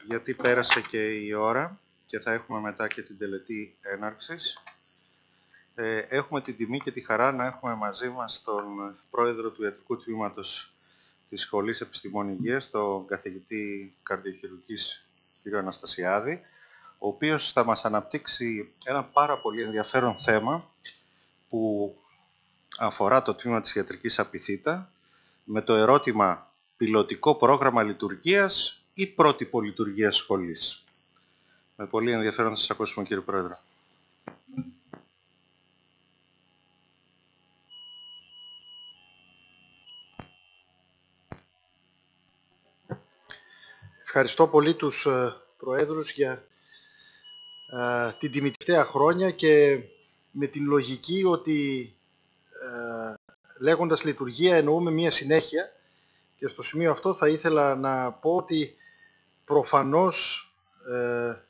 γιατί πέρασε και η ώρα και θα έχουμε μετά και την τελετή έναρξης. Έχουμε την τιμή και τη χαρά να έχουμε μαζί μας τον πρόεδρο του Ιατρικού Τμήματος της Σχολής Επιστημών Υγείας, τον καθηγητή καρδιοχειρουργικής κ. Αναστασιάδη, ο οποίος θα μας αναπτύξει ένα πάρα πολύ ενδιαφέρον θέμα που αφορά το τμήμα της ιατρικής απειθήτα με το ερώτημα πιλωτικό πρόγραμμα λειτουργίας ή πρότυπο λειτουργίας σχολής. Με πολύ ενδιαφέρον θα σας ακούσουμε, κύριε Πρόεδρε. Ευχαριστώ πολύ τους Προέδρους για την τιμητέα χρόνια και με την λογική ότι λέγοντας λειτουργία εννοούμε μία συνέχεια, και στο σημείο αυτό θα ήθελα να πω ότι προφανώς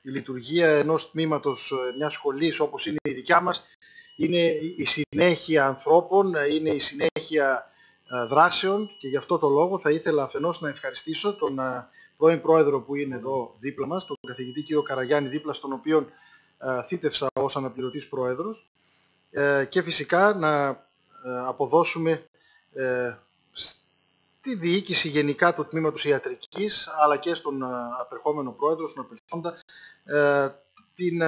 η λειτουργία ενός τμήματος μιας σχολής όπως είναι η δικιά μας είναι η συνέχεια ανθρώπων, είναι η συνέχεια δράσεων, και γι' αυτό το λόγο θα ήθελα αφενός να ευχαριστήσω τον πρώην Πρόεδρο που είναι εδώ δίπλα μας, τον καθηγητή κ. Καραγιάννη, δίπλα στον οποίον θήτευσα ως αναπληρωτής Πρόεδρος, και φυσικά να αποδώσουμε στη διοίκηση γενικά του Τμήματος Ιατρικής, αλλά και στον απερχόμενο Πρόεδρο, στον απελθόντα, την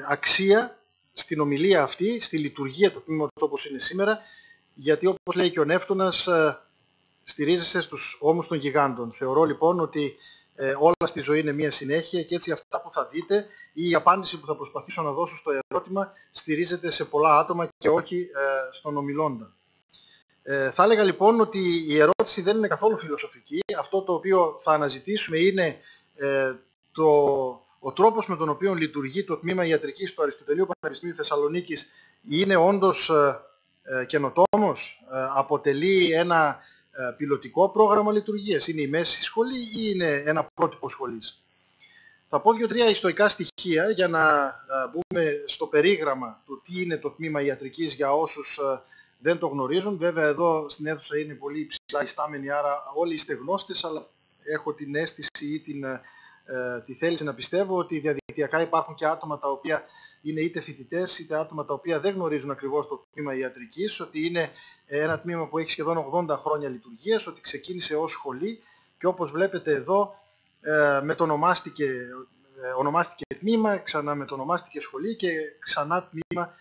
αξία στην ομιλία αυτή, στη λειτουργία του Τμήματος όπως είναι σήμερα, γιατί όπως λέει και ο Νεύτωνας, στηρίζεσαι στους ώμους των γιγάντων. Θεωρώ λοιπόν ότι όλα στη ζωή είναι μία συνέχεια, και έτσι αυτά που θα δείτε ή η απάντηση που θα προσπαθήσω να δώσω στο ερώτημα στηρίζεται σε πολλά άτομα και όχι στον ομιλώντα. Θα έλεγα λοιπόν ότι η ερώτηση δεν είναι καθόλου φιλοσοφική. Αυτό το οποίο θα αναζητήσουμε είναι ο τρόπος με τον οποίο λειτουργεί το Τμήμα Ιατρικής του Αριστοτελείου Πανεπιστημίου Θεσσαλονίκης. Είναι όντως καινοτόμος, αποτελεί ένα πιλωτικό πρόγραμμα λειτουργίας, είναι η μέση σχολή ή είναι ένα πρότυπο σχολής. Θα πω 2-3 ιστορικά στοιχεία για να μπούμε στο περίγραμμα του τι είναι το Τμήμα Ιατρικής για όσους δεν το γνωρίζουν. Βέβαια εδώ στην αίθουσα είναι πολύ υψηλά ιστάμενοι, άρα όλοι είστε γνώστες, αλλά έχω την αίσθηση ή τη θέληση να πιστεύω ότι διαδικτυακά υπάρχουν και άτομα τα οποία είναι είτε φοιτητές είτε άτομα τα οποία δεν γνωρίζουν ακριβώς το Τμήμα Ιατρικής, ότι είναι ένα τμήμα που έχει σχεδόν 80 χρόνια λειτουργίας, ότι ξεκίνησε ως σχολή και όπως βλέπετε εδώ ονομάστηκε τμήμα, ξανά μετονομάστηκε σχολή και ξανά τμήμα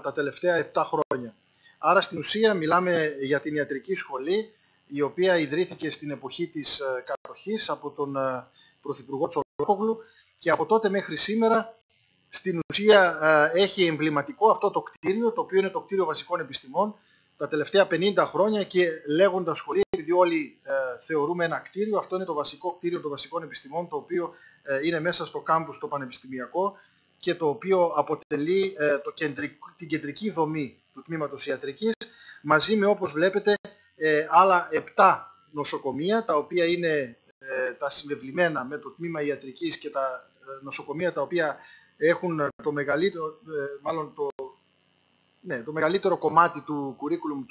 τα τελευταία 7 χρόνια. Άρα στην ουσία μιλάμε για την ιατρική σχολή, η οποία ιδρύθηκε στην εποχή της κατοχής από τον Πρωθυπουργό Τσολόκογλου, και από τότε μέχρι σήμερα στην ουσία έχει εμβληματικό αυτό το κτίριο, το οποίο είναι το κτίριο βασικών επιστημών τα τελευταία 50 χρόνια, και λέγοντας σχολή, επειδή όλοι θεωρούμε ένα κτίριο, αυτό είναι το βασικό κτίριο των βασικών επιστημών, το οποίο είναι μέσα στο κάμπους το πανεπιστημιακό και το οποίο αποτελεί την κεντρική δομή του Τμήματος Ιατρικής, μαζί με, όπως βλέπετε, άλλα 7 νοσοκομεία, τα οποία είναι τα συμβεβλημένα με το Τμήμα Ιατρικής και τα νοσοκομεία τα οποία έχουν το μεγαλύτερο κομμάτι του curriculum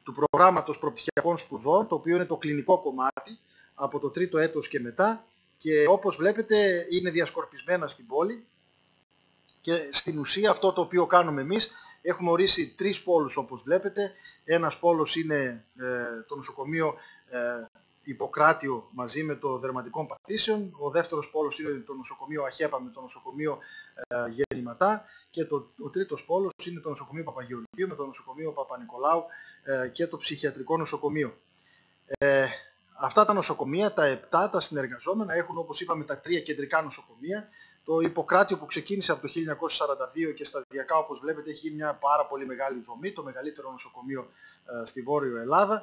του προγράμματος προπτυχιακών σπουδών, το οποίο είναι το κλινικό κομμάτι από το 3ο έτος και μετά, και όπως βλέπετε είναι διασκορπισμένα στην πόλη. Και στην ουσία αυτό το οποίο κάνουμε εμείς, έχουμε ορίσει 3 πόλους όπως βλέπετε. Ένας πόλος είναι το νοσοκομείο Ιπποκράτιο μαζί με το δερματικών παθήσεων. Ο δεύτερος πόλος είναι το νοσοκομείο Αχέπα με το νοσοκομείο Γεννηματά. Και ο τρίτος πόλος είναι το νοσοκομείο Παπαγεωργίου με το νοσοκομείο Παπα-Νικολάου και το ψυχιατρικό νοσοκομείο. Αυτά τα νοσοκομεία, τα 7 τα συνεργαζόμενα, έχουν όπως είπαμε τα 3 κεντρικά νοσοκομεία. Το Ιπποκράτιο που ξεκίνησε από το 1942 και σταδιακά όπως βλέπετε έχει γίνει μια πάρα πολύ μεγάλη δομή, το μεγαλύτερο νοσοκομείο στη Βόρειο Ελλάδα.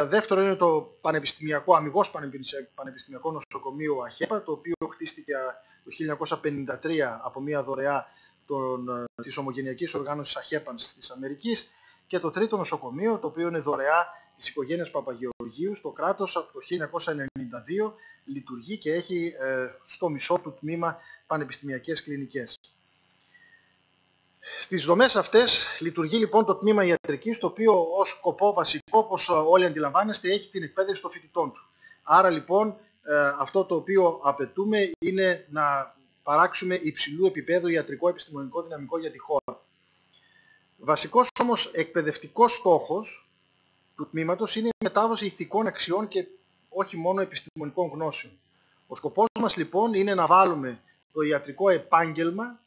Δεύτερο είναι το πανεπιστημιακό, αμιγώς πανεπιστημιακό νοσοκομείο Αχέπα, το οποίο χτίστηκε το 1953 από μια δωρεά της Ομογενειακής Οργάνωσης Αχέπανς της Αμερικής. Και το τρίτο νοσοκομείο, το οποίο είναι δωρεά της οικογένειας Παπαγεωργίου στο κράτος από το 1992, λειτουργεί και έχει στο μισό του τμήμα πανεπιστημιακές κλινικές. Στις δομές αυτές λειτουργεί λοιπόν το Τμήμα Ιατρικής, το οποίο ως σκοπό βασικό, όπως όλοι αντιλαμβάνεστε, έχει την εκπαίδευση των φοιτητών του. Άρα λοιπόν αυτό το οποίο απαιτούμε είναι να παράξουμε υψηλού επίπεδου ιατρικό επιστημονικό δυναμικό για τη χώρα. Βασικός όμως εκπαιδευτικός στόχος του τμήματος είναι η μετάδοση ηθικών αξιών και όχι μόνο επιστημονικών γνώσεων. Ο σκοπός μας λοιπόν είναι να βάλουμε το ιατρικό επάγγελμα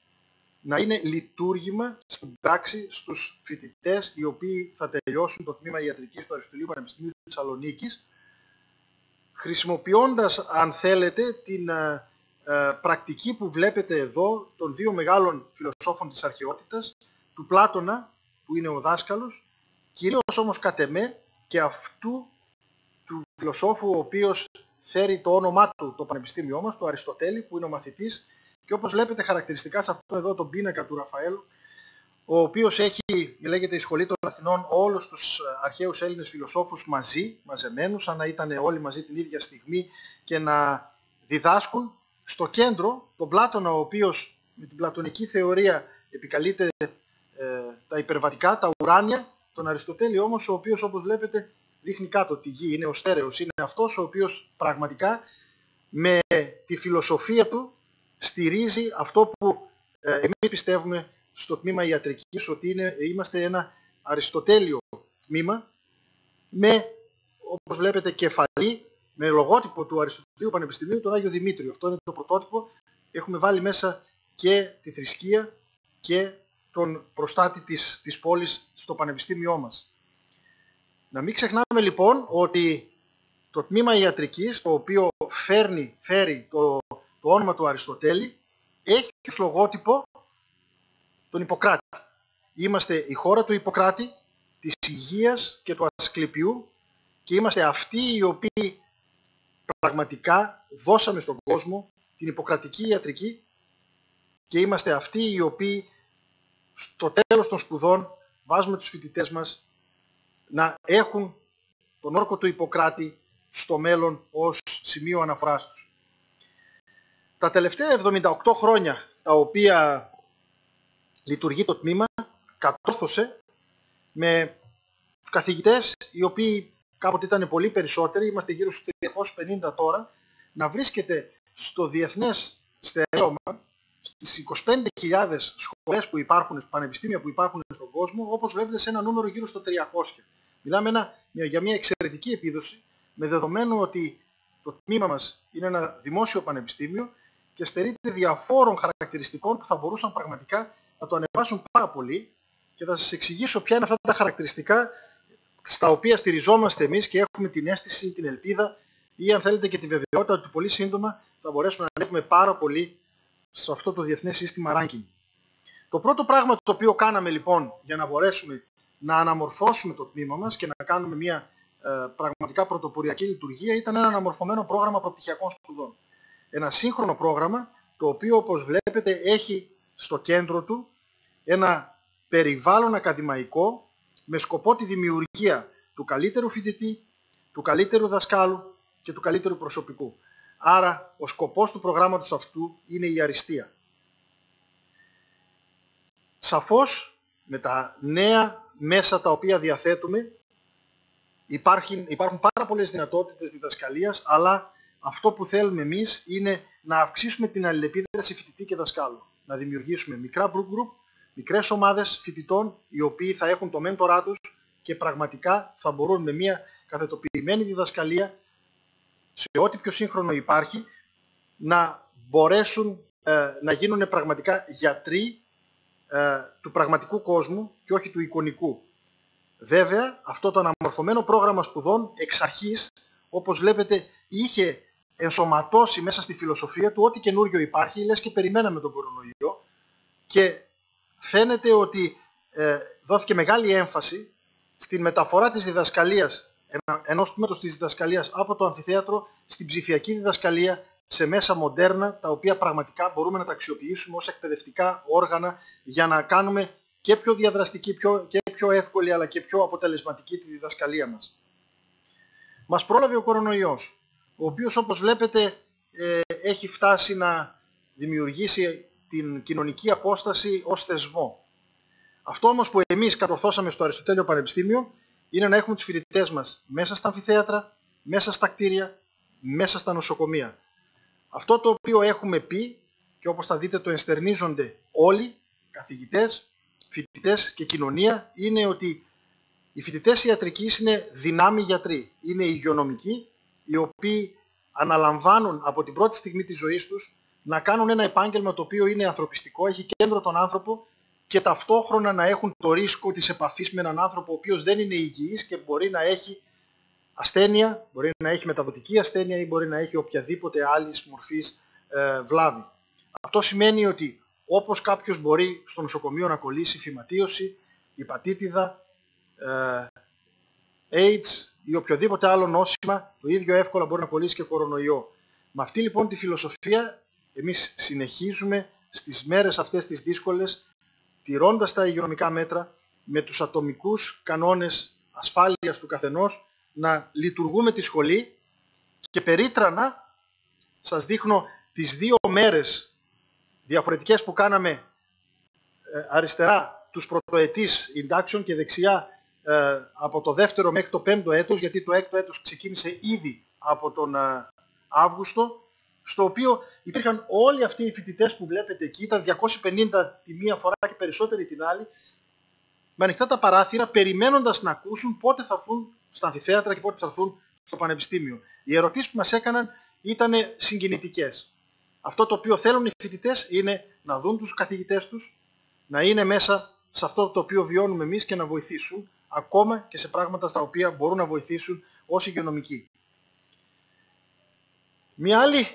να είναι λειτουργήμα στην πράξη στους φοιτητές οι οποίοι θα τελειώσουν το τμήμα ιατρικής του Αριστοτελείου Πανεπιστημίου της Θεσσαλονίκης, χρησιμοποιώντας, αν θέλετε, την πρακτική που βλέπετε εδώ των δύο μεγάλων φιλοσόφων της αρχαιότητας, του Πλάτωνα, που είναι ο δάσκαλος, κυρίως όμως κατ' εμέ και αυτού του φιλοσόφου ο οποίος φέρει το όνομά του το πανεπιστήμιό μας, του Αριστοτέλη, που είναι ο μαθητής, και όπως βλέπετε χαρακτηριστικά σε αυτό εδώ τον πίνακα του Ραφαέλου, ο οποίος έχει, λέγεται, η Σχολή των Αθηνών, όλους τους αρχαίους Έλληνες φιλοσόφους μαζί, μαζεμένους, σαν να ήταν όλοι μαζί την ίδια στιγμή και να διδάσκουν. Στο κέντρο τον Πλάτωνα, ο οποίος με την πλατωνική θεωρία επικαλείται τα υπερβατικά, τα ουράνια, τον Αριστοτέλη όμως, ο οποίος όπως βλέπετε δείχνει κάτω τη γη, είναι ο στέρεος, είναι αυτός ο οποίος πραγματικά με τη φιλοσοφία του στηρίζει αυτό που εμείς πιστεύουμε στο τμήμα ιατρικής, ότι είμαστε ένα αριστοτέλειο τμήμα με, όπως βλέπετε, κεφαλή, με λογότυπο του Αριστοτελείου Πανεπιστημίου, τον Άγιο Δημήτριο. Αυτό είναι το πρωτότυπο. Έχουμε βάλει μέσα και τη θρησκεία και τον προστάτη της πόλης στο πανεπιστήμιό μας. Να μην ξεχνάμε λοιπόν ότι το τμήμα ιατρικής, το οποίο φέρει το όνομα του Αριστοτέλη, έχει ως λογότυπο τον Ιπποκράτη. Είμαστε η χώρα του Ιπποκράτη, της υγείας και του Ασκληπιού, και είμαστε αυτοί οι οποίοι πραγματικά δώσαμε στον κόσμο την ιπποκρατική ιατρική, και είμαστε αυτοί οι οποίοι στο τέλος των σπουδών βάζουμε τους φοιτητές μας να έχουν τον όρκο του Ιπποκράτη στο μέλλον ως σημείο αναφοράς τους. Τα τελευταία 78 χρόνια τα οποία λειτουργεί το τμήμα, κατόρθωσε με τους καθηγητές, οι οποίοι κάποτε ήταν πολύ περισσότεροι, είμαστε γύρω στους 350 τώρα, να βρίσκεται στο διεθνές στερέωμα, στις 25.000 σχολές που υπάρχουν, πανεπιστήμια που υπάρχουν στον κόσμο, όπως βλέπετε σε ένα νούμερο γύρω στο 300. Μιλάμε για μια εξαιρετική επίδοση, με δεδομένο ότι το τμήμα μας είναι ένα δημόσιο πανεπιστήμιο και στερείται διαφόρων χαρακτηριστικών που θα μπορούσαν πραγματικά να το ανεβάσουν πάρα πολύ, και θα σας εξηγήσω ποια είναι αυτά τα χαρακτηριστικά στα οποία στηριζόμαστε εμείς και έχουμε την αίσθηση, την ελπίδα ή αν θέλετε και τη βεβαιότητα ότι πολύ σύντομα θα μπορέσουμε να ανέβουμε πάρα πολύ σε αυτό το διεθνές σύστημα ranking. Το πρώτο πράγμα το οποίο κάναμε λοιπόν για να μπορέσουμε να αναμορφώσουμε το τμήμα μας και να κάνουμε μια πραγματικά πρωτοποριακή λειτουργία ήταν ένα αναμορφωμένο πρόγραμμα προπτυχιακών σπουδών. Ένα σύγχρονο πρόγραμμα, το οποίο όπως βλέπετε έχει στο κέντρο του ένα περιβάλλον ακαδημαϊκό με σκοπό τη δημιουργία του καλύτερου φοιτητή, του καλύτερου δασκάλου και του καλύτερου προσωπικού. Άρα ο σκοπός του προγράμματος αυτού είναι η αριστεία. Σαφώς με τα νέα μέσα τα οποία διαθέτουμε υπάρχουν πάρα πολλές δυνατότητες διδασκαλίας, αλλά αυτό που θέλουμε εμείς είναι να αυξήσουμε την αλληλεπίδραση φοιτητή και δασκάλου. Να δημιουργήσουμε μικρά group, μικρές ομάδες φοιτητών, οι οποίοι θα έχουν το μέντορά τους και πραγματικά θα μπορούν με μια καθετοποιημένη διδασκαλία σε ό,τι πιο σύγχρονο υπάρχει να μπορέσουν να γίνουν πραγματικά γιατροί του πραγματικού κόσμου και όχι του εικονικού. Βέβαια, αυτό το αναμορφωμένο πρόγραμμα σπουδών εξ αρχής, όπως βλέπετε, είχε ενσωματώσει μέσα στη φιλοσοφία του ό,τι καινούριο υπάρχει, λες και περιμέναμε τον κορονοϊό, και φαίνεται ότι δόθηκε μεγάλη έμφαση στην μεταφορά της διδασκαλίας, ενός τμήματος της διδασκαλίας από το αμφιθέατρο στην ψηφιακή διδασκαλία, σε μέσα μοντέρνα, τα οποία πραγματικά μπορούμε να τα αξιοποιήσουμε ως εκπαιδευτικά όργανα για να κάνουμε και πιο διαδραστική και πιο εύκολη αλλά και πιο αποτελεσματική τη διδασκαλία μας. Μας πρόλαβε ο κορονοϊός, ο οποίος όπως βλέπετε έχει φτάσει να δημιουργήσει την κοινωνική απόσταση ως θεσμό. Αυτό όμως που εμείς κατορθώσαμε στο Αριστοτέλειο Πανεπιστήμιο είναι να έχουμε τους φοιτητές μας μέσα στα αμφιθέατρα, μέσα στα κτίρια, μέσα στα νοσοκομεία. Αυτό το οποίο έχουμε πει και όπως θα δείτε το ενστερνίζονται όλοι, καθηγητές, φοιτητές και κοινωνία, είναι ότι οι φοιτητές ιατρικής είναι δυνάμοι γιατροί. Είναι υγειονομικοί, οι οποίοι αναλαμβάνουν από την πρώτη στιγμή της ζωής τους να κάνουν ένα επάγγελμα το οποίο είναι ανθρωπιστικό, έχει κέντρο τον άνθρωπο και ταυτόχρονα να έχουν το ρίσκο της επαφής με έναν άνθρωπο ο οποίος δεν είναι υγιής και μπορεί να έχει ασθένεια, μπορεί να έχει μεταδοτική ασθένεια ή μπορεί να έχει οποιαδήποτε άλλη μορφής βλάβη. Αυτό σημαίνει ότι όπως κάποιος μπορεί στο νοσοκομείο να κολλήσει φυματίωση, υπατήτιδα, AIDS ή οποιοδήποτε άλλο νόσημα, το ίδιο εύκολα μπορεί να κολλήσει και κορονοϊό. Με αυτή λοιπόν τη φιλοσοφία εμείς συνεχίζουμε στις μέρες αυτές τις δύσκολες, τηρώντας τα υγειονομικά μέτρα, με τους ατομικούς κανόνες ασφάλειας του καθενός, να λειτουργούμε τη σχολή και περίτρανα σας δείχνω τις 2 μέρες διαφορετικές που κάναμε αριστερά τους πρωτοετής induction και δεξιά από το 2ο μέχρι το 5ο έτος, γιατί το 6ο έτος ξεκίνησε ήδη από τον Αύγουστο, στο οποίο υπήρχαν όλοι αυτοί οι φοιτητές που βλέπετε εκεί, ήταν 250 τη μία φορά και περισσότεροι την άλλη, με ανοιχτά τα παράθυρα, περιμένοντας να ακούσουν πότε θα έρθουν στα αμφιθέατρα και πότε θα έρθουν στο πανεπιστήμιο. Οι ερωτήσεις που μας έκαναν ήταν συγκινητικές. Αυτό το οποίο θέλουν οι φοιτητές είναι να δουν τους καθηγητές τους, να είναι μέσα σε αυτό το οποίο βιώνουμε εμείς και να βοηθήσουν, ακόμα και σε πράγματα στα οποία μπορούν να βοηθήσουν ως υγειονομικοί. Μια άλλη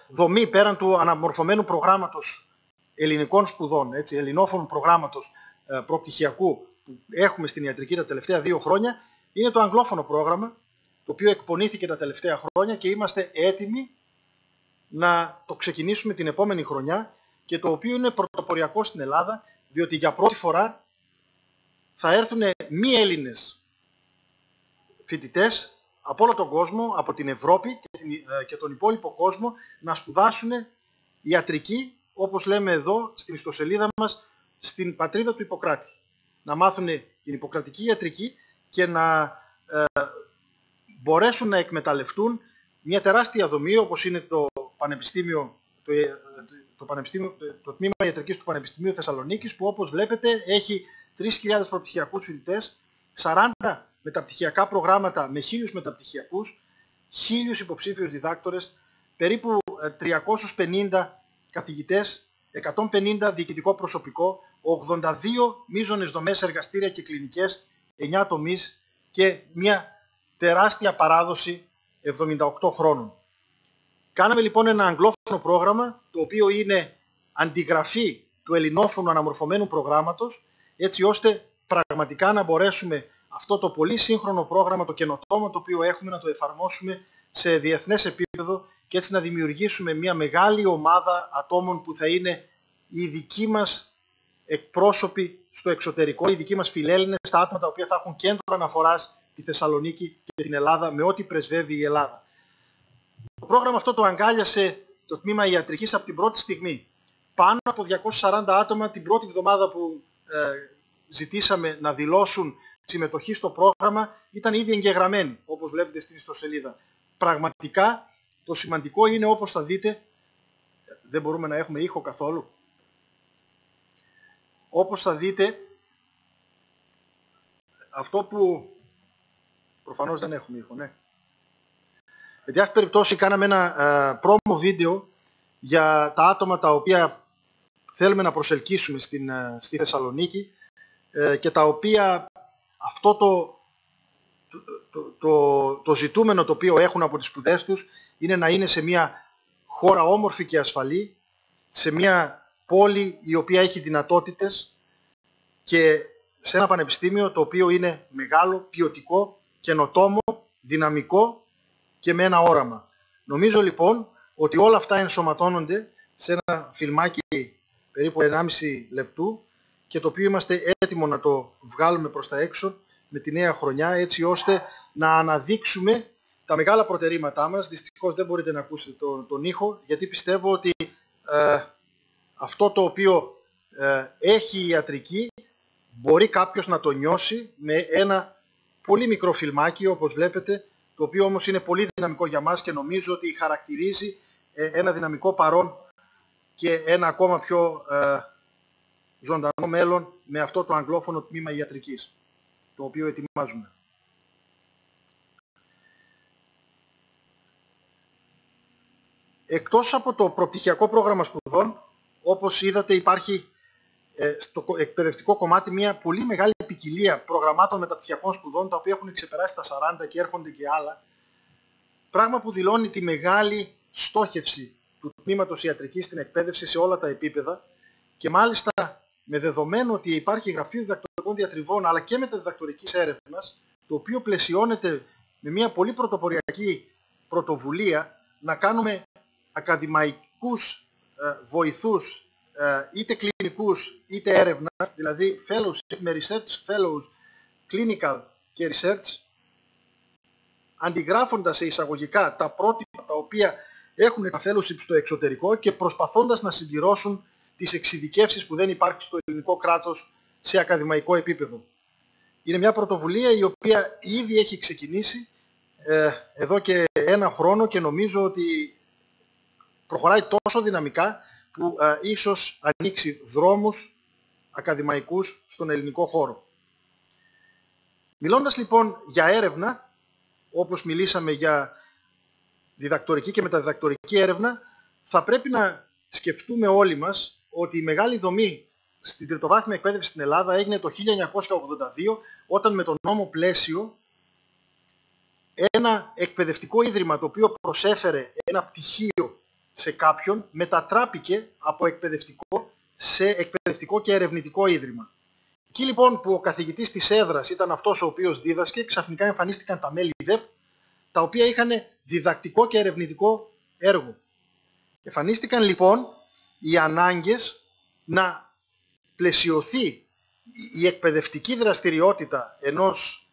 δομή πέραν του αναμορφωμένου προγράμματος ελληνικών σπουδών, έτσι, ελληνόφωνου προγράμματος προπτυχιακού που έχουμε στην ιατρική τα τελευταία 2 χρόνια, είναι το αγγλόφωνο πρόγραμμα, το οποίο εκπονήθηκε τα τελευταία χρόνια και είμαστε έτοιμοι να το ξεκινήσουμε την επόμενη χρονιά και το οποίο είναι πρωτοποριακό στην Ελλάδα, διότι για πρώτη φορά θα έρθουν μη Έλληνες φοιτητές από όλο τον κόσμο, από την Ευρώπη και τον υπόλοιπο κόσμο, να σπουδάσουν ιατρική, όπως λέμε εδώ στην ιστοσελίδα μας, στην πατρίδα του Ιπποκράτη. Να μάθουν την ιπποκρατική ιατρική και να μπορέσουν να εκμεταλλευτούν μια τεράστια δομή όπως είναι το Πανεπιστήμιο, το Τμήμα Ιατρικής του Πανεπιστημίου Θεσσαλονίκης, που όπως βλέπετε έχει 3.000 προπτυχιακούς φοιτητές, 40 μεταπτυχιακά προγράμματα με 1.000 μεταπτυχιακούς, 1.000 υποψήφιους διδάκτορες, περίπου 350 καθηγητές, 150 διοικητικό προσωπικό, 82 μείζονες δομές, εργαστήρια και κλινικές, 9 τομείς και μια τεράστια παράδοση 78 χρόνων. Κάναμε λοιπόν ένα αγγλόφωνο πρόγραμμα, το οποίο είναι αντιγραφή του ελληνόφωνου αναμορφωμένου προγράμματος, έτσι ώστε πραγματικά να μπορέσουμε αυτό το πολύ σύγχρονο πρόγραμμα, το καινοτόμο το οποίο έχουμε, να το εφαρμόσουμε σε διεθνές επίπεδο και έτσι να δημιουργήσουμε μια μεγάλη ομάδα ατόμων που θα είναι οι δικοί μας εκπρόσωποι στο εξωτερικό, οι δικοί μας φιλέλληνες, τα άτομα τα οποία θα έχουν κέντρο αναφοράς τη Θεσσαλονίκη και την Ελλάδα με ό,τι πρεσβεύει η Ελλάδα. Το πρόγραμμα αυτό το αγκάλιασε το Τμήμα Ιατρικής από την πρώτη στιγμή. Πάνω από 240 άτομα την πρώτη εβδομάδα που ζητήσαμε να δηλώσουν συμμετοχή στο πρόγραμμα ήταν ήδη εγγεγραμμένοι, όπως βλέπετε στην ιστοσελίδα. Πραγματικά το σημαντικό είναι, όπως θα δείτε, δεν μπορούμε να έχουμε ήχο καθόλου. Όπως θα δείτε, αυτό που προφανώς δεν έχουμε ήχο, ναι. Με διάφορες περιπτώσεις κάναμε ένα promo βίντεο για τα άτομα τα οποία θέλουμε να προσελκύσουμε στη Θεσσαλονίκη και τα οποία αυτό το ζητούμενο το οποίο έχουν από τις σπουδές τους είναι να είναι σε μια χώρα όμορφη και ασφαλή, σε μια πόλη η οποία έχει δυνατότητες και σε ένα πανεπιστήμιο το οποίο είναι μεγάλο, ποιοτικό, καινοτόμο, δυναμικό και με ένα όραμα. Νομίζω λοιπόν ότι όλα αυτά ενσωματώνονται σε ένα φιλμάκι περίπου 1,5 λεπτού και το οποίο είμαστε έτοιμοι να το βγάλουμε προς τα έξω με τη νέα χρονιά, έτσι ώστε να αναδείξουμε τα μεγάλα προτερήματά μας. Δυστυχώς δεν μπορείτε να ακούσετε τον ήχο, γιατί πιστεύω ότι αυτό το οποίο έχει η ιατρική μπορεί κάποιος να το νιώσει με ένα πολύ μικρό φιλμάκι, όπως βλέπετε, το το οποίο όμως είναι πολύ δυναμικό για μας και νομίζω ότι χαρακτηρίζει ένα δυναμικό παρόν και ένα ακόμα πιο ζωντανό μέλλον με αυτό το αγγλόφωνο τμήμα ιατρικής, το οποίο ετοιμάζουμε. Εκτός από το προπτυχιακό πρόγραμμα σπουδών, όπως είδατε υπάρχει στο εκπαιδευτικό κομμάτι μια πολύ μεγάλη ποικιλία προγραμμάτων μεταπτυχιακών σπουδών, τα οποία έχουν ξεπεράσει τα 40 και έρχονται και άλλα, πράγμα που δηλώνει τη μεγάλη στόχευση του τμήματος ιατρικής στην εκπαίδευση σε όλα τα επίπεδα και μάλιστα με δεδομένο ότι υπάρχει γραφείο διδακτορικών διατριβών αλλά και μεταδιδακτορικής έρευνας, το οποίο πλαισιώνεται με μια πολύ πρωτοποριακή πρωτοβουλία να κάνουμε ακαδημαϊκούς βοηθούς είτε κλινικούς είτε έρευνας, δηλαδή fellowship με research fellows, clinical και research, αντιγράφοντας σε εισαγωγικά τα πρότυπα τα οποία έχουν τα fellowship στο εξωτερικό και προσπαθώντας να συμπληρώσουν τις εξειδικεύσεις που δεν υπάρχουν στο ελληνικό κράτος σε ακαδημαϊκό επίπεδο. Είναι μια πρωτοβουλία η οποία ήδη έχει ξεκινήσει εδώ και ένα χρόνο και νομίζω ότι προχωράει τόσο δυναμικά που ίσως ανοίξει δρόμους ακαδημαϊκούς στον ελληνικό χώρο. Μιλώντας λοιπόν για έρευνα, όπως μιλήσαμε για διδακτορική και μεταδιδακτορική έρευνα, θα πρέπει να σκεφτούμε όλοι μας ότι η μεγάλη δομή στην τριτοβάθμια εκπαίδευση στην Ελλάδα έγινε το 1982, όταν με τον νόμο πλαίσιο ένα εκπαιδευτικό ίδρυμα το οποίο προσέφερε ένα πτυχίο σε κάποιον μετατράπηκε από εκπαιδευτικό σε εκπαιδευτικό και ερευνητικό ίδρυμα. Εκεί λοιπόν που ο καθηγητής της έδρας ήταν αυτός ο οποίος δίδασκε, ξαφνικά εμφανίστηκαν τα μέλη ΔΕΠ, τα οποία είχαν διδακτικό και ερευνητικό έργο. Εμφανίστηκαν λοιπόν οι ανάγκες να πλαισιωθεί η εκπαιδευτική δραστηριότητα ενός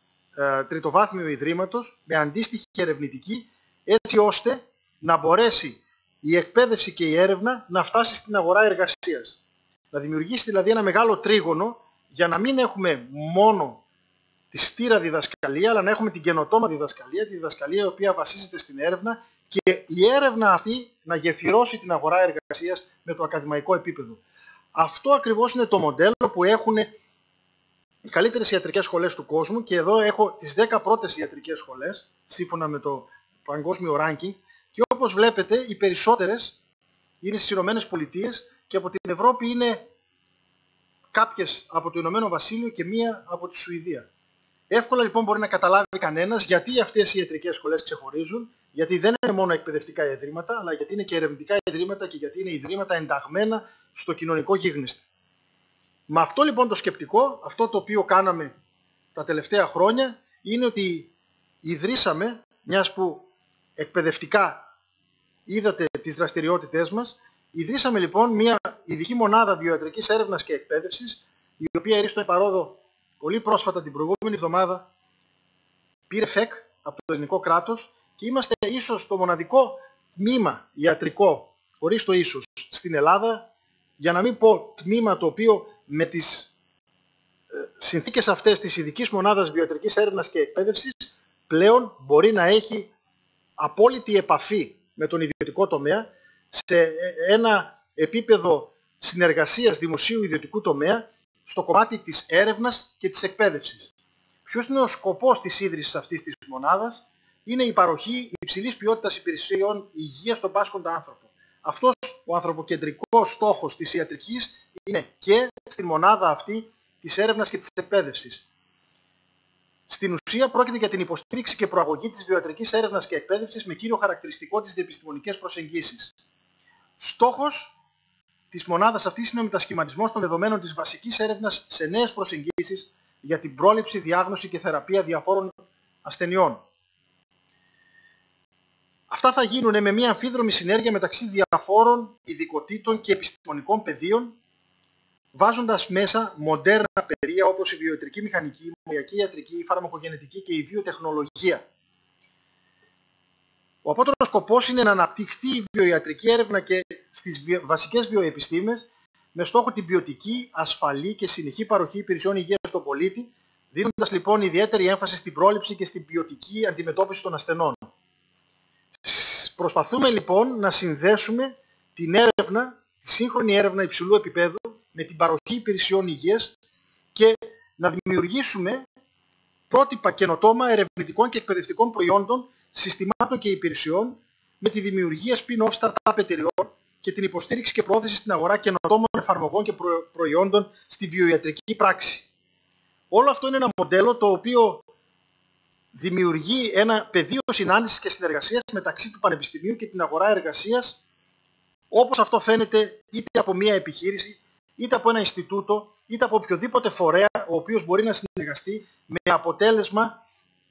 τριτοβάθμιου ιδρύματος με αντίστοιχη ερευνητική, έτσι ώστε να μπορέσει η εκπαίδευση και η έρευνα να φτάσει στην αγορά εργασίας. Να δημιουργήσει δηλαδή ένα μεγάλο τρίγωνο για να μην έχουμε μόνο τη στήρα διδασκαλία, αλλά να έχουμε την καινοτόμα διδασκαλία, τη διδασκαλία η οποία βασίζεται στην έρευνα και η έρευνα αυτή να γεφυρώσει την αγορά εργασίας με το ακαδημαϊκό επίπεδο. Αυτό ακριβώς είναι το μοντέλο που έχουν οι καλύτερες ιατρικές σχολές του κόσμου και εδώ έχω τις 10 πρώτες ιατρικές σχολές, σύμφωνα με το παγκόσμιο ranking, και όπως βλέπετε οι περισσότερες είναι στις Ηνωμένες Πολιτείες και από την Ευρώπη είναι κάποιες από το Ηνωμένο Βασίλειο και μία από τη Σουηδία. Εύκολα λοιπόν μπορεί να καταλάβει κανένας γιατί αυτές οι ιατρικές σχολές ξεχωρίζουν, γιατί δεν είναι μόνο εκπαιδευτικά ιδρύματα, αλλά γιατί είναι και ερευνητικά ιδρύματα και γιατί είναι ιδρύματα ενταγμένα στο κοινωνικό γίγνεσθε. Με αυτό λοιπόν το σκεπτικό, αυτό το οποίο κάναμε τα τελευταία χρόνια, είναι ότι ιδρύσαμε, μιας που εκπαιδευτικά είδατε τις δραστηριότητές μας, ιδρύσαμε λοιπόν μια ειδική μονάδα βιοιατρικής έρευνας και εκπαίδευσης, η οποία ερίστο επαρόδο πολύ πρόσφατα την προηγούμενη εβδομάδα πήρε ΦΕΚ από το ελληνικό κράτος και είμαστε ίσως το μοναδικό τμήμα ιατρικό, χωρίς το ίσως, στην Ελλάδα, για να μην πω τμήμα το οποίο με τις συνθήκες αυτές της ειδικής μονάδας βιοιατρικής έρευνας και εκπαίδευσης πλέον μπορεί να έχει απόλυτη επαφή με τον ιδιωτικό τομέα σε ένα επίπεδο συνεργασίας δημοσίου ιδιωτικού τομέα στο κομμάτι της έρευνας και της εκπαίδευσης. Ποιος είναι ο σκοπός της ίδρυσης αυτής της μονάδας? Είναι η παροχή υψηλής ποιότητας υπηρεσιών υγείας στον πάσχοντα άνθρωπο. Αυτός ο ανθρωποκεντρικός στόχος της ιατρικής είναι και στη μονάδα αυτή της έρευνας και της εκπαίδευσης. Στην ουσία πρόκειται για την υποστήριξη και προαγωγή της βιοιατρικής έρευνας και εκπαίδευσης με κύριο χαρακτηριστικό τις διεπιστημονικές προσεγγίσεις. Στόχος της μονάδας αυτής είναι ο μετασχηματισμός των δεδομένων της βασικής έρευνας σε νέες προσεγγίσεις για την πρόληψη, διάγνωση και θεραπεία διαφόρων ασθενειών. Αυτά θα γίνουν με μια αμφίδρομη συνέργεια μεταξύ διαφόρων ειδικοτήτων και επιστημονικών πεδίων, βάζοντας μέσα μοντέρνα πεδία όπως η βιοιατρική μηχανική, η μοριακή ιατρική, η φαρμακογενετική και η βιοτεχνολογία. Ο απότερος σκοπός είναι να αναπτυχθεί η βιοιατρική έρευνα και στις βασικές βιοεπιστήμες με στόχο την ποιοτική, ασφαλή και συνεχή παροχή υπηρεσιών υγείας στον πολίτη δίνοντας λοιπόν ιδιαίτερη έμφαση στην πρόληψη και στην ποιοτική αντιμετώπιση των ασθενών. Προσπαθούμε λοιπόν να συνδέσουμε την έρευνα, τη σύγχρονη έρευνα υψηλού επίπεδου με την παροχή υπηρεσιών υγείας και να δημιουργήσουμε πρότυπα καινοτόμα ερευνητικών και εκπαιδευτικών προϊόντων, συστημάτων και υπηρεσιών με τη δημιουργία spin-off startup εταιριών και την υποστήριξη και πρόθεση στην αγορά καινοτόμων εφαρμογών και προϊόντων στη βιοιατρική πράξη. Όλο αυτό είναι ένα μοντέλο το οποίο δημιουργεί ένα πεδίο συνάντησης και συνεργασίας μεταξύ του Πανεπιστημίου και την αγορά εργασίας, όπως αυτό φαίνεται είτε από μια επιχείρηση, είτε από ένα Ινστιτούτο, είτε από οποιοδήποτε φορέα ο οποίος μπορεί να συνεργαστεί με αποτέλεσμα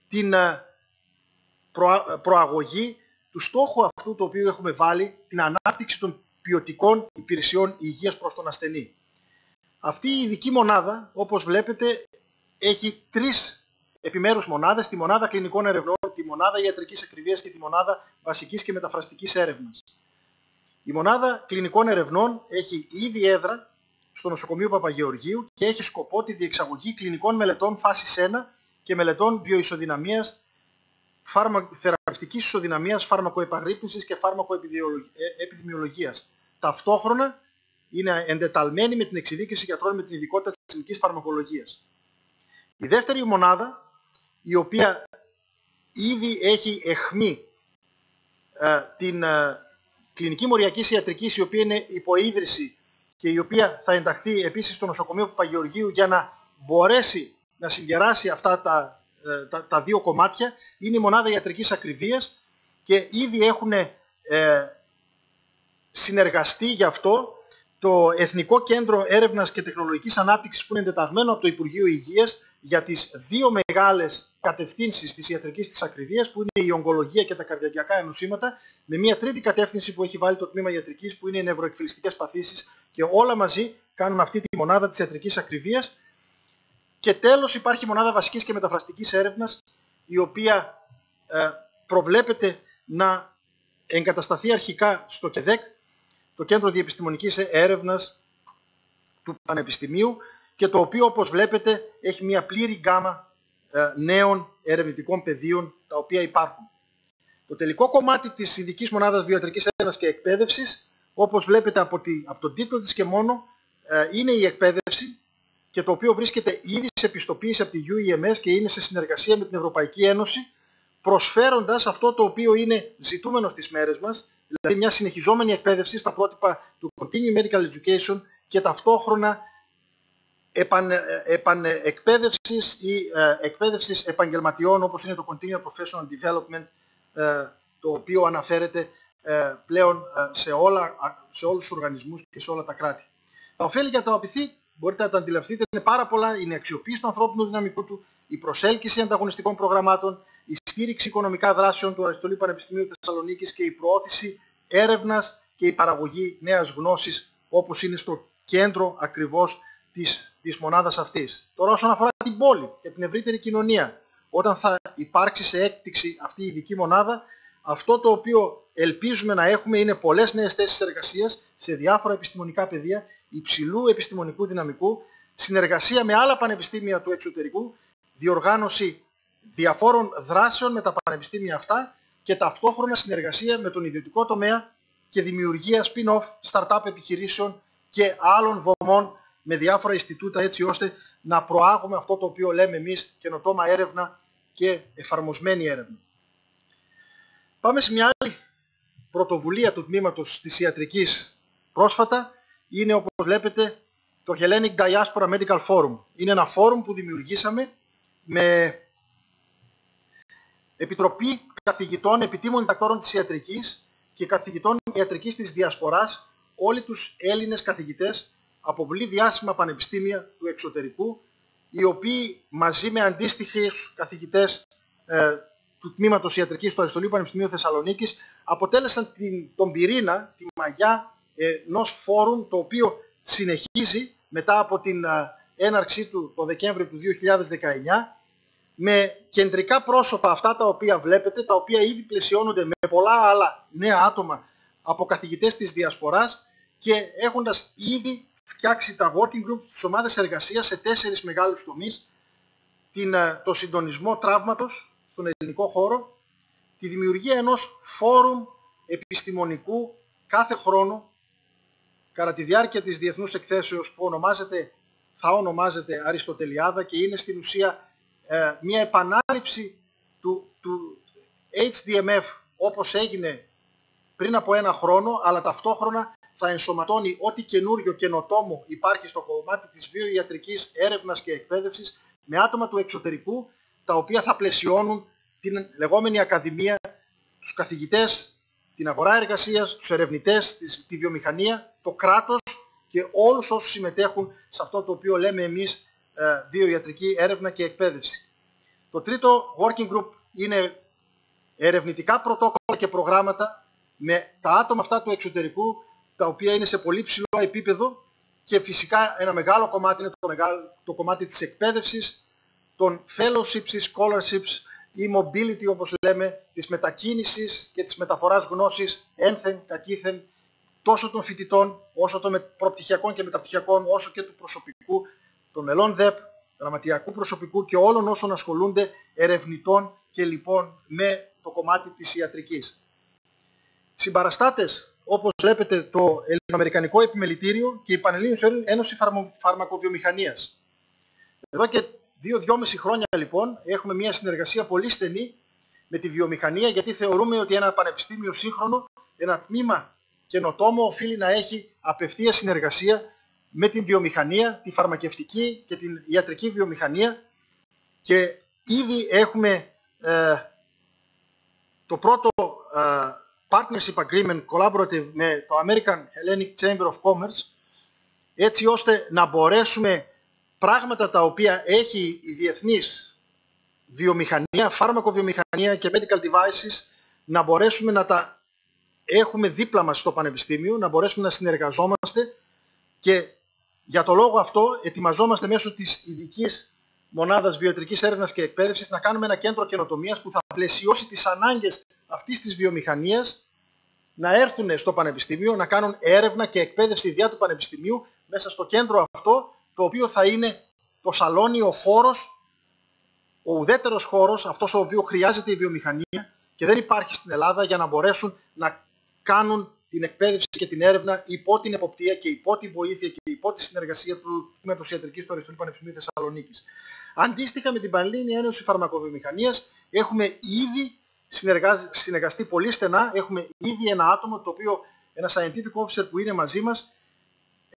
την προαγωγή του στόχου αυτού το οποίο έχουμε βάλει, την ανάπτυξη των ποιοτικών υπηρεσιών υγείας προς τον ασθενή. Αυτή η ειδική μονάδα, όπως βλέπετε, έχει 3 επιμέρους μονάδες, τη μονάδα κλινικών ερευνών, τη μονάδα ιατρικής ακριβίας και τη μονάδα βασικής και μεταφραστικής έρευνας. Η μονάδα κλινικών ερευνών έχει ήδη έδρα στο νοσοκομείο Παπαγεωργίου και έχει σκοπό τη διεξαγωγή κλινικών μελετών φάσης 1 και μελετών βιοϊσοδυναμίας, θεραπευτικής ισοδυναμίας, φάρμακοεπαγρύπνησης και φάρμακοεπιδημιολογίας. Ταυτόχρονα είναι εντεταλμένη με την εξειδίκευση γιατρών με την ειδικότητα της κλινικής φαρμακολογίας. Η δεύτερη μονάδα, η οποία ήδη έχει αιχμή την κλινική μοριακής ιατρικής, η οποία είναι υποίδρυση και η οποία θα ενταχθεί επίσης στο νοσοκομείο Παπαγεωργίου για να μπορέσει να συγκεράσει αυτά τα 2 κομμάτια, είναι η μονάδα ιατρικής ακριβίας και ήδη έχουν συνεργαστεί γι' αυτό το Εθνικό Κέντρο Έρευνας και Τεχνολογικής Ανάπτυξης που είναι εντεταγμένο από το Υπουργείο Υγείας για τις 2 μεγάλες κατευθύνσεις της ιατρικής της ακριβίας που είναι η ογκολογία και τα καρδιακιακά ενοσήματα, με μια τρίτη κατεύθυνση που έχει βάλει το τμήμα ιατρικής που είναι οι νευροεκφυλιστικές παθήσεις, και όλα μαζί κάνουν αυτή τη μονάδα της ιατρικής ακριβίας. Και τέλος υπάρχει η μονάδα βασικής και μεταφραστικής έρευνας, η οποία προβλέπεται να εγκατασταθεί αρχικά στο ΚΕΔΕΚ, το Κέντρο Διεπιστημονικής Έρευνας του Πανεπιστημίου, και το οποίο, όπως βλέπετε, έχει μια πλήρη γκάμα νέων ερευνητικών πεδίων τα οποία υπάρχουν. Το τελικό κομμάτι της ειδικής μονάδας βιοιατρικής έρευνας και εκπαίδευσης, όπως βλέπετε από τον τίτλο της και μόνο, είναι η εκπαίδευση, και το οποίο βρίσκεται ήδη σε πιστοποίηση από τη UEMS και είναι σε συνεργασία με την Ευρωπαϊκή Ένωση, προσφέροντας αυτό το οποίο είναι ζητούμενο στις μέρες μας, δηλαδή μια συνεχιζόμενη εκπαίδευση στα πρότυπα του Continuing Medical Education και ταυτόχρονα επανεκπαίδευσης ή εκπαίδευσης επαγγελματιών, όπως είναι το Continuing Professional Development, το οποίο αναφέρεται πλέον σε όλους τους οργανισμούς και σε όλα τα κράτη. Τα ωφέλη για το απειθή, μπορείτε να τα αντιληφθείτε, είναι πάρα πολλά. Είναι η αξιοποίηση του ανθρώπινου δυναμικού του, η προσέλκυση ανταγωνιστικών προγραμμάτων, η στήριξη οικονομικά δράσεων του Αριστοτέλειου Πανεπιστημίου Θεσσαλονίκης και η προώθηση έρευνας και η παραγωγή νέας γνώσης, όπως είναι στο κέντρο ακριβώς της μονάδας αυτής. Τώρα, όσον αφορά την πόλη και την ευρύτερη κοινωνία, όταν θα υπάρξει σε έκπτυξη αυτή η ειδική μονάδα, αυτό το οποίο ελπίζουμε να έχουμε είναι πολλές νέες θέσεις εργασίας σε διάφορα επιστημονικά πεδία υψηλού επιστημονικού δυναμικού, συνεργασία με άλλα πανεπιστήμια του εξωτερικού, διοργάνωση διαφόρων δράσεων με τα πανεπιστήμια αυτά και ταυτόχρονα συνεργασία με τον ιδιωτικό τομέα και δημιουργία spin-off startup επιχειρήσεων και άλλων δομών με διάφορα Ινστιτούτα, έτσι ώστε να προάγουμε αυτό το οποίο λέμε εμείς καινοτόμα έρευνα και εφαρμοσμένη έρευνα. Πάμε σε μια άλλη πρωτοβουλία του τμήματος της ιατρικής πρόσφατα. Είναι, όπως βλέπετε, το Hellenic Diaspora Medical Forum. Είναι ένα φόρουμ που δημιουργήσαμε με επιτροπή καθηγητών, επιτήμων διδακτόρων της ιατρικής και καθηγητών ιατρικής της Διασποράς, όλοι τους Έλληνες καθηγητές από πολύ διάσημα πανεπιστήμια του εξωτερικού, οι οποίοι μαζί με αντίστοιχους καθηγητές του τμήματος ιατρικής του Αριστοτελείου Πανεπιστημίου Θεσσαλονίκης αποτέλεσαν τον πυρήνα, τη μαγιά ενός φόρουμ, το οποίο συνεχίζει μετά από την έναρξή του το Δεκέμβριο του 2019, με κεντρικά πρόσωπα αυτά τα οποία βλέπετε, τα οποία ήδη πλαισιώνονται με πολλά άλλα νέα άτομα από καθηγητές της Διασποράς και έχοντας ήδη φτιάξει τα working groups, τις ομάδες εργασίας σε 4 μεγάλους τομείς: το συντονισμό τραύματος στον ελληνικό χώρο, τη δημιουργία ενός φόρουμ επιστημονικού κάθε χρόνο κατά τη διάρκεια της διεθνούς εκθέσεως που θα ονομάζεται Αριστοτελιάδα και είναι στην ουσία μια επανάληψη του HDMF όπως έγινε πριν από ένα χρόνο, αλλά ταυτόχρονα θα ενσωματώνει ό,τι καινούριο καινοτόμο υπάρχει στο κομμάτι της βιοιατρικής έρευνας και εκπαίδευσης με άτομα του εξωτερικού, τα οποία θα πλαισιώνουν την λεγόμενη ακαδημία, τους καθηγητές, την αγορά εργασίας, τους ερευνητές, τη βιομηχανία, το κράτος και όλους όσους συμμετέχουν σε αυτό το οποίο λέμε εμείς βιοιατρική έρευνα και εκπαίδευση. Το τρίτο working group είναι ερευνητικά πρωτόκολλα και προγράμματα με τα άτομα αυτά του εξωτερικού, τα οποία είναι σε πολύ ψηλό επίπεδο και φυσικά ένα μεγάλο κομμάτι είναι το κομμάτι της εκπαίδευσης, των fellowships, scholarships ή mobility όπως λέμε, της μετακίνησης και της μεταφοράς γνώσης ένθεν, κακήθεν, τόσο των φοιτητών, όσο των προπτυχιακών και μεταπτυχιακών, όσο και του προσωπικού, των μελών ΔΕΠ, γραμματιακού προσωπικού και όλων όσων ασχολούνται ερευνητών και λοιπόν με το κομμάτι της ιατρικής. Συμπαραστάτες, όπως βλέπετε, το Ελληνοαμερικανικό Επιμελητήριο και η Πανελλήνιος Ένωση Φαρμακοβιομηχανίας. Εδώ και 2-2,5 χρόνια λοιπόν έχουμε μια συνεργασία πολύ στενή με τη βιομηχανία, γιατί θεωρούμε ότι ένα πανεπιστήμιο σύγχρονο, ένα τμήμα καινοτόμο, οφείλει να έχει απευθεία συνεργασία με την βιομηχανία, τη φαρμακευτική και την ιατρική βιομηχανία, και ήδη έχουμε το πρώτο partnership agreement collaborative με το American Hellenic Chamber of Commerce, έτσι ώστε να μπορέσουμε πράγματα τα οποία έχει η διεθνής βιομηχανία, φάρμακοβιομηχανία και medical devices, να μπορέσουμε να τα έχουμε δίπλα μας στο Πανεπιστήμιο, να μπορέσουμε να συνεργαζόμαστε, και για το λόγο αυτό ετοιμαζόμαστε μέσω της ειδικής μονάδας βιοιατρικής έρευνας και εκπαίδευσης να κάνουμε ένα κέντρο καινοτομίας που θα πλαισιώσει τις ανάγκες αυτής της βιομηχανίας να έρθουν στο Πανεπιστήμιο, να κάνουν έρευνα και εκπαίδευση διά του Πανεπιστημίου μέσα στο κέντρο αυτό, το οποίο θα είναι το σαλόνι, ο χώρος, ο ουδέτερος χώρος, αυτός ο οποίο χρειάζεται η βιομηχανία και δεν υπάρχει στην Ελλάδα, για να μπορέσουν να κάνουν την εκπαίδευση και την έρευνα υπό την εποπτεία και υπό τη βοήθεια και υπό τη συνεργασία του Τμήματος Ιατρικής του Αριστοτέλειου Πανεπιστημίου Θεσσαλονίκης. Αντίστοιχα με την Πανελλήνια Ένωση Φαρμακοβιομηχανίας έχουμε ήδη συνεργαστεί πολύ στενά. Έχουμε ήδη ένα άτομο, το οποίο, ένα scientific officer που είναι μαζί μας.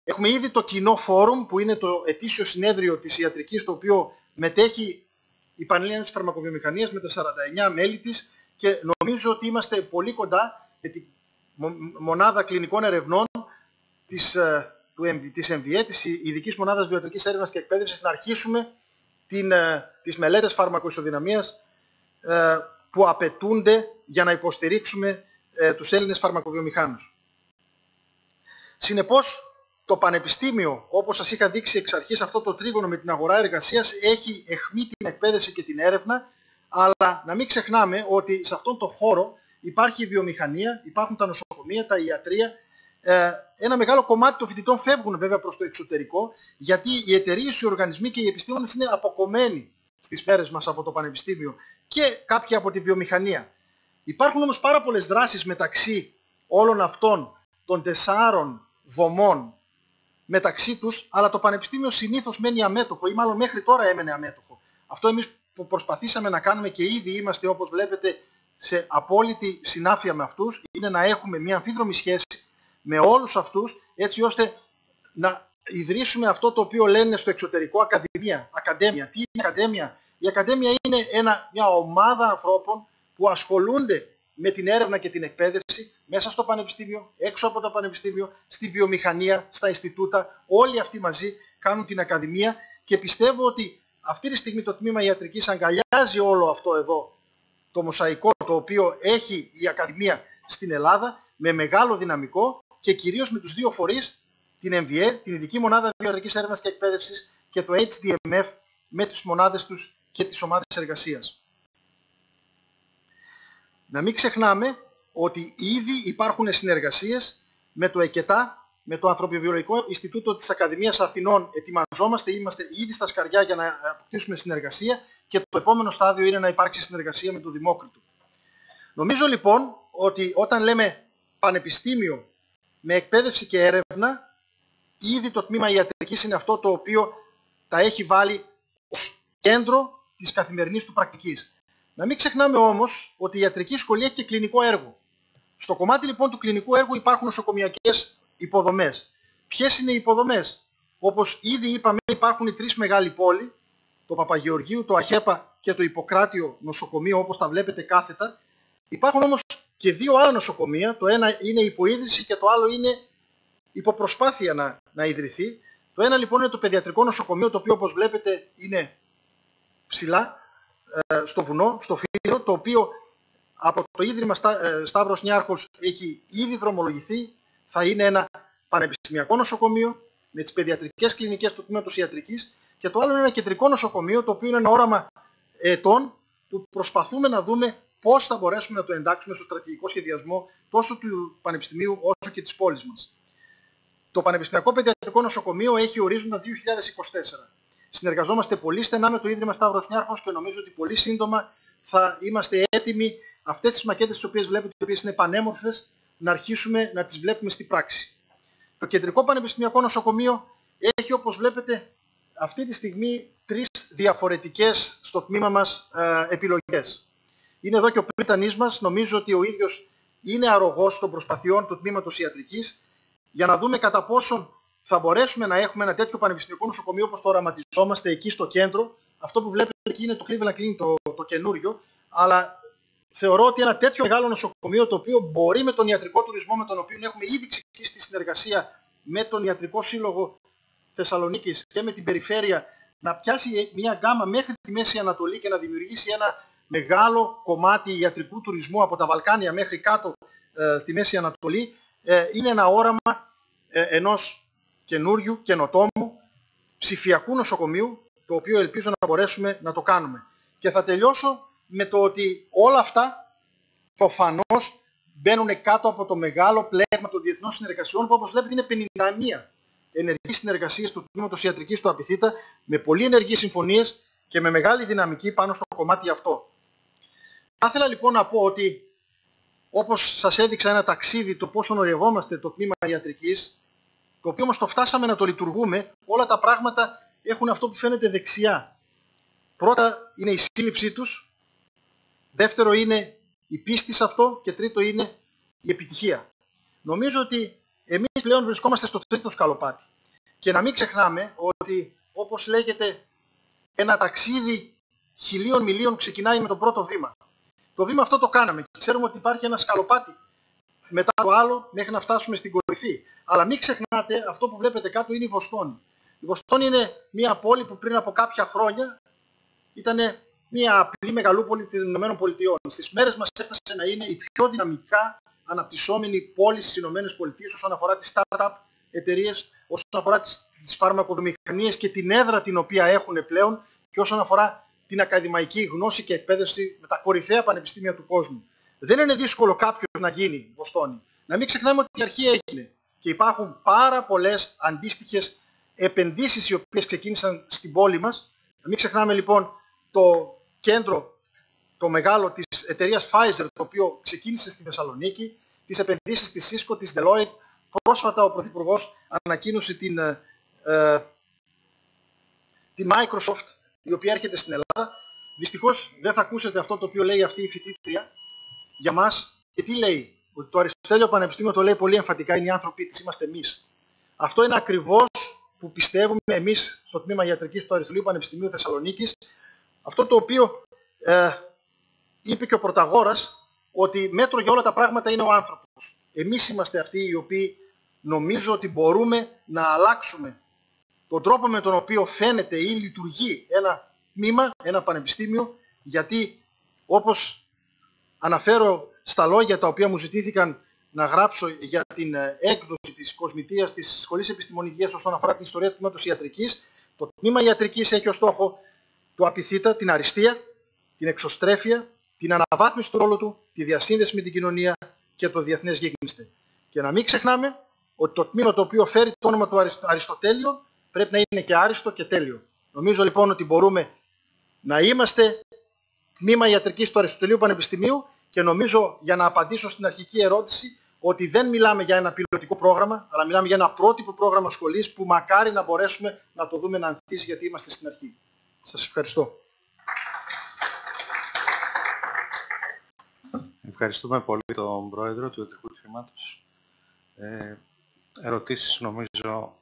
Έχουμε ήδη το κοινό φόρουμ που είναι το ετήσιο συνέδριο της ιατρικής, το οποίο μετέχει η Πανελλήνια Ένωση Φαρμακοβιομηχανίας με τα 49 μέλη της, και νομίζω ότι είμαστε πολύ κοντά με τη μονάδα κλινικών ερευνών της MVE, της Ειδικής Μονάδας Βιοιατρικής Έρευνας και Εκπαίδευσης, να αρχίσουμε τις μελέτες φαρμακοϊσοδυναμίας που απαιτούνται για να υποστηρίξουμε τους Έλληνες φαρμακοβιομηχάνους. Συνεπώς, το Πανεπιστήμιο, όπως σας είχα δείξει εξ αρχής αυτό το τρίγωνο με την αγορά εργασίας, έχει αιχμή την εκπαίδευση και την έρευνα, αλλά να μην ξεχνάμε ότι σε αυτόν τον χώρο υπάρχει η βιομηχανία, υπάρχουν τα νοσοκομεία, τα ιατρεία. Ένα μεγάλο κομμάτι των φοιτητών φεύγουν βέβαια προς το εξωτερικό, γιατί οι εταιρείες, οι οργανισμοί και οι επιστήμονες είναι αποκομμένοι στις μέρες μας από το Πανεπιστήμιο και κάποιοι από τη βιομηχανία. Υπάρχουν όμως πάρα πολλές δράσεις μεταξύ όλων αυτών των 4 δομών μεταξύ τους, αλλά το Πανεπιστήμιο συνήθως μένει αμέτωχο, ή μάλλον μέχρι τώρα έμενε αμέτωχο. Αυτό εμείς που προσπαθήσαμε να κάνουμε, και ήδη είμαστε, όπως βλέπετε, σε απόλυτη συνάφεια με αυτούς, είναι να έχουμε μια αμφίδρομη σχέση με όλους αυτούς, έτσι ώστε να ιδρύσουμε αυτό το οποίο λένε στο εξωτερικό ακαδέμια. Τι είναι ακαδέμια? Η ακαδέμια είναι μια ομάδα ανθρώπων που ασχολούνται με την έρευνα και την εκπαίδευση μέσα στο πανεπιστήμιο, έξω από το πανεπιστήμιο, στη βιομηχανία, στα Ινστιτούτα. Όλοι αυτοί μαζί κάνουν την ακαδημία, και πιστεύω ότι αυτή τη στιγμή το τμήμα ιατρικής αγκαλιάζει όλο αυτό εδώ το μοσαϊκό το οποίο έχει η Ακαδημία στην Ελλάδα, με μεγάλο δυναμικό, και κυρίως με τους δύο φορείς, την MVE, την Ειδική Μονάδα Βιοιατρικής Έρευνας και Εκπαίδευσης, και το HDMF με τις μονάδες τους και τις ομάδες εργασίας. Να μην ξεχνάμε ότι ήδη υπάρχουν συνεργασίες με το ΕΚΕΤΑ, με το Ανθρωποβιολογικό Ινστιτούτο της Ακαδημίας Αθηνών ετοιμαζόμαστε, είμαστε ήδη στα σκαριά για να αποκτήσουμε συνεργασία και το επόμενο στάδιο είναι να υπάρξει συνεργασία με το Δημόκριτο. Νομίζω λοιπόν ότι όταν λέμε πανεπιστήμιο με εκπαίδευση και έρευνα, ήδη το τμήμα ιατρικής είναι αυτό το οποίο τα έχει βάλει ως κέντρο της καθημερινής του πρακτικής. Να μην ξεχνάμε όμως ότι η ιατρική σχολή έχει και κλινικό έργο. Στο κομμάτι λοιπόν του κλινικού έργου υπάρχουν νοσοκομιακές υποδομές. Ποιες είναι οι υποδομές? Όπως ήδη είπαμε, υπάρχουν οι τρεις μεγάλοι πόλοι, το Παπαγεωργίου, το ΑΧΕΠΑ και το Ιπποκράτιο νοσοκομείο, όπως τα βλέπετε κάθετα. Υπάρχουν όμως και δύο άλλα νοσοκομεία, το ένα είναι υποίδρυση και το άλλο είναι υποπροσπάθεια να ιδρυθεί. Το ένα λοιπόν είναι το Παιδιατρικό Νοσοκομείο, το οποίο όπως βλέπετε είναι ψηλά, στο βουνό, στο Φύλλο, το οποίο από το Ίδρυμα Σταύρος Νιάρχος έχει ήδη δρομολογηθεί, θα είναι ένα πανεπιστημιακό νοσοκομείο με τις παιδιατρικές κλινικές του τμήματος ιατρικής, και το άλλο είναι ένα κεντρικό νοσοκομείο, το οποίο είναι ένα όραμα ετών που προσπαθούμε να δούμε πώς θα μπορέσουμε να το εντάξουμε στο στρατηγικό σχεδιασμό τόσο του Πανεπιστημίου όσο και της πόλης μας. Το Πανεπιστημιακό Παιδιατρικό Νοσοκομείο έχει ορίζοντα 2024. Συνεργαζόμαστε πολύ στενά με το Ίδρυμα Σταύρος Νιάρχος και νομίζω ότι πολύ σύντομα θα είμαστε έτοιμοι αυτές τις μακέτες τις οποίες βλέπετε, οι οποίες είναι πανέμορφες, να αρχίσουμε να τις βλέπουμε στην πράξη. Το Κεντρικό Πανεπιστημιακό Νοσοκομείο έχει, όπως βλέπετε, αυτή τη στιγμή τρεις διαφορετικές στο τμήμα μας επιλογές. Είναι εδώ και ο πρίτανής μας, νομίζω ότι ο ίδιος είναι αρρωγός των προσπαθειών του τμήματος ιατρικής για να δούμε κατά πόσον θα μπορέσουμε να έχουμε ένα τέτοιο πανεπιστημιακό νοσοκομείο όπως το οραματιζόμαστε εκεί στο κέντρο. Αυτό που βλέπετε εκεί είναι το Cleveland Clinic, το καινούριο, αλλά θεωρώ ότι ένα τέτοιο μεγάλο νοσοκομείο, το οποίο μπορεί με τον ιατρικό τουρισμό, με τον οποίο έχουμε ήδη ξεκινήσει τη συνεργασία με τον Ιατρικό Σύλλογο Θεσσαλονίκης και με την περιφέρεια, να πιάσει μια γκάμα μέχρι τη Μέση Ανατολή και να δημιουργήσει ένα μεγάλο κομμάτι ιατρικού τουρισμού από τα Βαλκάνια μέχρι κάτω στη Μέση Ανατολή, είναι ένα όραμα ενός καινούριου, καινοτόμου, ψηφιακού νοσοκομείου, το οποίο ελπίζω να μπορέσουμε να το κάνουμε. Και θα τελειώσω με το ότι όλα αυτά προφανώς μπαίνουν κάτω από το μεγάλο πλέγμα των διεθνών συνεργασιών, που όπως βλέπετε είναι 51 ενεργείς συνεργασίες του τμήματος ιατρικής του Απιθύτα, με πολύ ενεργείς συμφωνίες και με μεγάλη δυναμική πάνω στο κομμάτι αυτό. Θα ήθελα λοιπόν να πω ότι, όπως σας έδειξα ένα ταξίδι το πώς ονειρευόμαστε το τμήμα ιατρικής, το οποίο όμως το φτάσαμε να το λειτουργούμε, όλα τα πράγματα έχουν αυτό που φαίνεται δεξιά. Πρώτα είναι η σύλληψή τους, δεύτερο είναι η πίστη σε αυτό και τρίτο είναι η επιτυχία. Νομίζω ότι εμείς πλέον βρισκόμαστε στο τρίτο σκαλοπάτι. Και να μην ξεχνάμε ότι, όπως λέγεται, ένα ταξίδι 1000 μιλίων ξεκινάει με το πρώτο βήμα. Το βήμα αυτό το κάναμε και ξέρουμε ότι υπάρχει ένα σκαλοπάτι μετά το άλλο μέχρι να φτάσουμε στην κορυφή. Αλλά μην ξεχνάτε, αυτό που βλέπετε κάτω είναι η Βοστόνη. Η Βοστόνη είναι μια πόλη που πριν από κάποια χρόνια ήταν μια απλή μεγαλούπολη των ΗΠΑ. Στις μέρες μας έφτασε να είναι η πιο δυναμικά αναπτυσσόμενη πόλη στις ΗΠΑ όσον αφορά τις startup εταιρείες, όσον αφορά τις φαρμακοβιομηχανίες και την έδρα την οποία έχουν πλέον και όσον αφορά την ακαδημαϊκή γνώση και εκπαίδευση με τα κορυφαία πανεπιστήμια του κόσμου. Δεν είναι δύσκολο κάποιος να γίνει Βοστόνη. Να μην ξεχνάμε ότι η αρχή έγινε και υπάρχουν πάρα πολλές αντίστοιχες επενδύσεις οι οποίες ξεκίνησαν στην πόλη μας. Να μην ξεχνάμε λοιπόν το κέντρο, το μεγάλο της εταιρείας Pfizer, το οποίο ξεκίνησε στη Θεσσαλονίκη, τις επενδύσεις της Cisco, της Deloitte. Πρόσφατα ο Πρωθυπουργός ανακοίνωσε την Microsoft, η οποία έρχεται στην Ελλάδα. Δυστυχώς δεν θα ακούσετε αυτό το οποίο λέει αυτή η φοιτήτρια για μας. Και τι λέει? Ότι το Αριστοτέλειο Πανεπιστήμιο το λέει πολύ εμφατικά, είναι οι άνθρωποι της, είμαστε εμείς. Αυτό είναι ακριβώς που πιστεύουμε εμείς στο τμήμα ιατρικής του Αριστοτελείου Πανεπιστημίου Θεσσαλονίκης. Αυτό το οποίο είπε και ο Πρωταγόρας, ότι μέτρο για όλα τα πράγματα είναι ο άνθρωπος. Εμείς είμαστε αυτοί οι οποίοι νομίζω ότι μπορούμε να αλλάξουμε τον τρόπο με τον οποίο φαίνεται ή λειτουργεί ένα τμήμα, ένα πανεπιστήμιο, γιατί όπως αναφέρω στα λόγια τα οποία μου ζητήθηκαν να γράψω για την έκδοση της κοσμητείας της Σχολής Επιστημονικής όσον αφορά την ιστορία του τμήματος ιατρικής, το τμήμα ιατρικής έχει ως στόχο του Απιθύτα, την αριστεία, την εξωστρέφεια, την αναβάθμιση του ρόλου του, τη διασύνδεση με την κοινωνία και το διεθνές γίγνεσθε. Και να μην ξεχνάμε ότι το τμήμα το οποίο φέρει το όνομα του Αριστοτέλειων πρέπει να είναι και άριστο και τέλειο. Νομίζω λοιπόν ότι μπορούμε να είμαστε τμήμα ιατρικής του Αριστοτελείου Πανεπιστημίου και νομίζω, για να απαντήσω στην αρχική ερώτηση, ότι δεν μιλάμε για ένα πιλωτικό πρόγραμμα, αλλά μιλάμε για ένα πρότυπο πρόγραμμα σχολής που μακάρι να μπορέσουμε να το δούμε να ανθίσει, γιατί είμαστε στην αρχή. Σας ευχαριστώ. Ευχαριστούμε πολύ τον Πρόεδρο του Ιατρικού Τμήματος. Ερωτήσεις νομίζω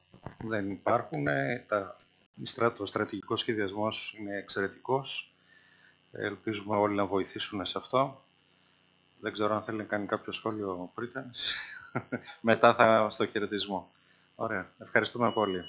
δεν υπάρχουν. Το στρατηγικό σχεδιασμός είναι εξαιρετικός. Ελπίζουμε όλοι να βοηθήσουν σε αυτό. Δεν ξέρω αν θέλει να κάνει κάποιο σχόλιο ο Πρίτανης. Μετά θα στο χαιρετισμό. Ωραία. Ευχαριστούμε πολύ.